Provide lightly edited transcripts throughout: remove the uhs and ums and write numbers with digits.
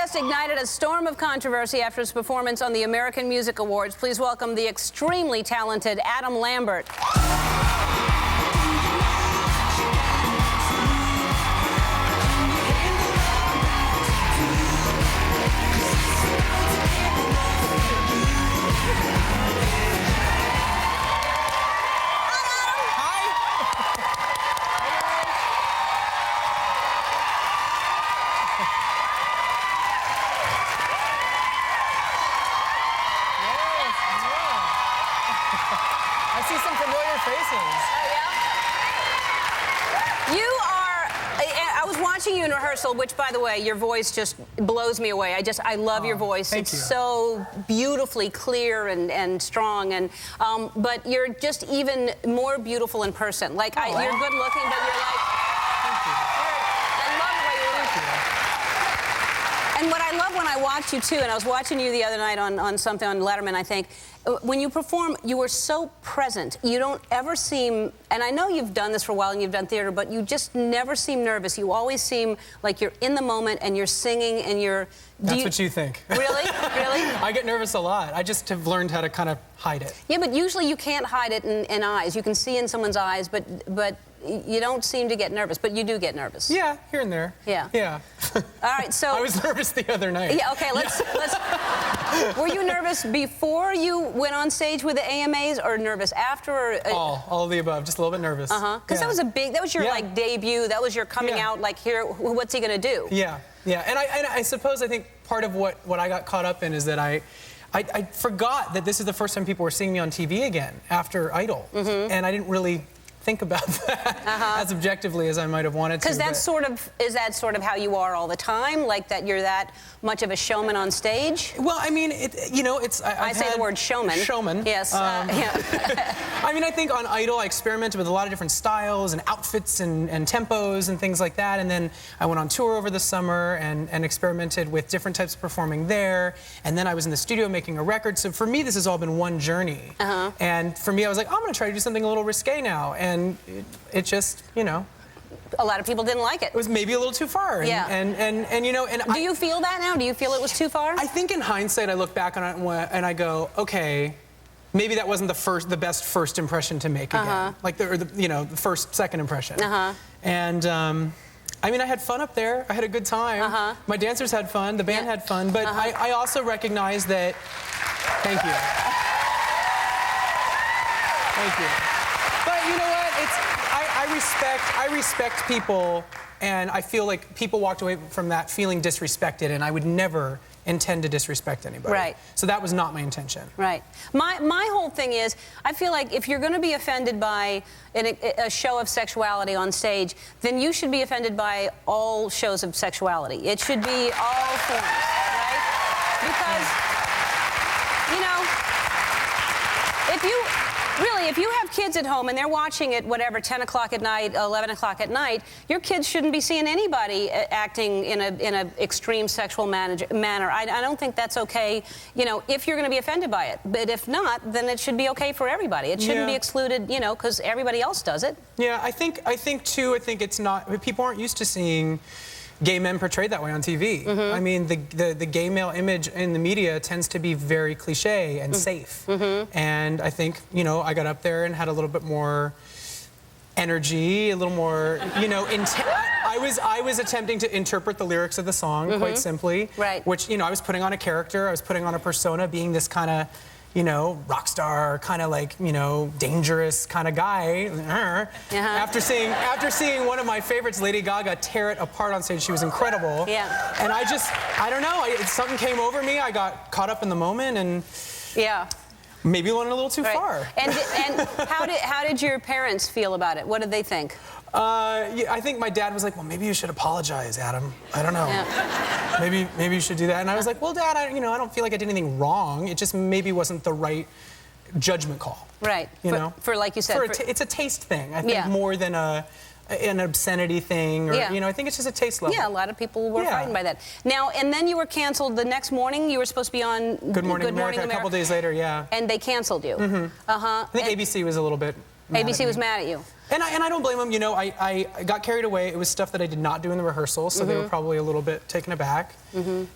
just ignited a storm of controversy after his performance on the American Music Awards. Please welcome the extremely talented Adam Lambert. I see some familiar faces. Oh, yeah? You are, I was watching you in rehearsal, which, by the way, your voice just blows me away. I love your voice. Thank you. So beautifully clear and strong, and but you're just even more beautiful in person. Like, you're good looking, but you're like, I love the way you look. And what I love when I watch you, too, and I was watching you the other night on something on Letterman, I think, when you perform, you are so present. You don't ever seem, and I know you've done this for a while and you've done theater, but you just never seem nervous. You always seem like you're in the moment and you're singing and you're... That's what you think. Really? Really? I get nervous a lot. I just have learned how to kind of hide it. Yeah, but usually you can't hide it in eyes. You can see in someone's eyes, but you don't seem to get nervous, but you do get nervous. Yeah, here and there. Yeah. Yeah. All right, so... I was nervous the other night. Yeah, okay, let's... Were you nervous before you went on stage with the AMAs, or nervous after? Or, all of the above, just a little bit nervous. Because that was that was your, like, debut, that was your coming out, like, here, what's he gonna do? Yeah, yeah, and I suppose I think part of what I got caught up in is that I forgot that this is the first time people were seeing me on TV again after Idol, and I didn't really think about that as objectively as I might have wanted to. Because that's is that sort of how you are all the time? Like that you're that much of a showman on stage? Well, I mean, it's... I say the word showman. Showman. Yes. Yeah. I mean, I think on Idol, I experimented with a lot of different styles and outfits and tempos and things like that. And then I went on tour over the summer and experimented with different types of performing there. And then I was in the studio making a record. So for me, this has all been one journey. And for me, I was like, I'm going to try to do something a little risque now. And it just, you know... A lot of people didn't like it. It was maybe a little too far. Yeah. And you know... Do you feel that now? Do you feel it was too far? I think in hindsight, I look back on it and I go, okay, maybe that wasn't the best first impression to make again. Like, the second impression. And, I mean, I had fun up there. I had a good time. My dancers had fun. The band had fun. But I also recognize that... Thank you. Thank you. But you know what? I respect people, and I feel like people walked away from that feeling disrespected, and I would never intend to disrespect anybody. Right. So that was not my intention. Right. My whole thing is, I feel like if you're going to be offended by a show of sexuality on stage, then you should be offended by all shows of sexuality. It should be all forms, right? Because, you know, if you have kids at home and they're watching at whatever, 10 o'clock at night, 11 o'clock at night, your kids shouldn't be seeing anybody acting in an extreme sexual manner. I don't think that's okay, you know, if you're going to be offended by it. But if not, then it should be okay for everybody. It shouldn't be excluded, you know, because everybody else does it. Yeah, I think it's not, people aren't used to seeing gay men portrayed that way on TV. I mean, the gay male image in the media tends to be very cliche and safe. And I think, you know, I got up there and had a little bit more energy, a little more, you know, I was attempting to interpret the lyrics of the song, quite simply. Right. Which, you know, I was putting on a character, I was putting on a persona, being this kind of, you know, rock star, kind of like, you know, dangerous kind of guy. After seeing one of my favorites, Lady Gaga, tear it apart on stage, she was incredible. Yeah. And I don't know, something came over me, I got caught up in the moment, and maybe went a little too far. And how did your parents feel about it? What did they think? Yeah, I think my dad was like, well, maybe you should apologize, Adam. I don't know. Maybe you should do that. And I was like, well, Dad, I don't feel like I did anything wrong. It just maybe wasn't the right judgment call. Right. You know? For like you said. It's a taste thing, I think, more than an obscenity thing, or, you know, I think it's just a taste level. Yeah, a lot of people were frightened by that. Now, and then you were canceled the next morning. You were supposed to be on Good Morning America a couple days later, and they canceled you. I think ABC was a little bit mad ABC at was me. mad at you. And I don't blame them. You know, I got carried away. It was stuff that I did not do in the rehearsal, so they were probably a little bit taken aback.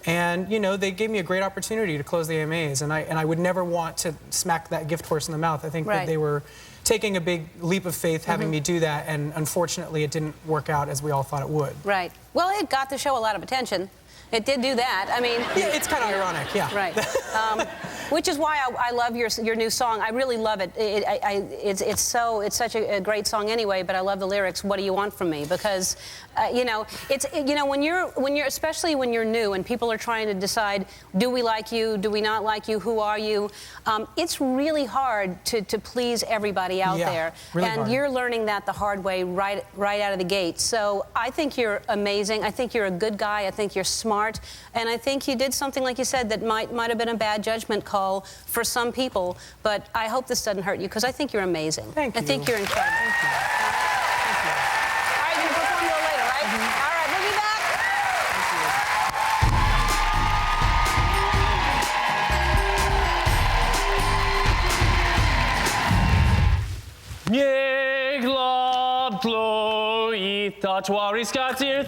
And, you know, they gave me a great opportunity to close the AMAs, and I would never want to smack that gift horse in the mouth. I think that they were taking a big leap of faith having me do that, and unfortunately it didn't work out as we all thought it would. Right. Well, it got the show a lot of attention. It did do that. I mean... Yeah, it's kind of ironic, yeah. Right. Which is why I love your new song. I really love it. It's such a great song anyway, but I love the lyrics, "What do you want from me?" Because, you know, when you're especially when you're new and people are trying to decide, do we like you, do we not like you, who are you? It's really hard to please everybody out there. Really and hard. You're learning that the hard way right out of the gate. So I think you're amazing. I think you're a good guy. I think you're smart. And I think you did something, like you said, that might have been a bad judgment call for some people, but I hope this doesn't hurt you, because I think you're amazing. Thank you. I think you're incredible. Thank you. Thank you. All right, you're going to perform a little later, right? All right, we'll be back. Niech lot ploi, ta czwari skatir.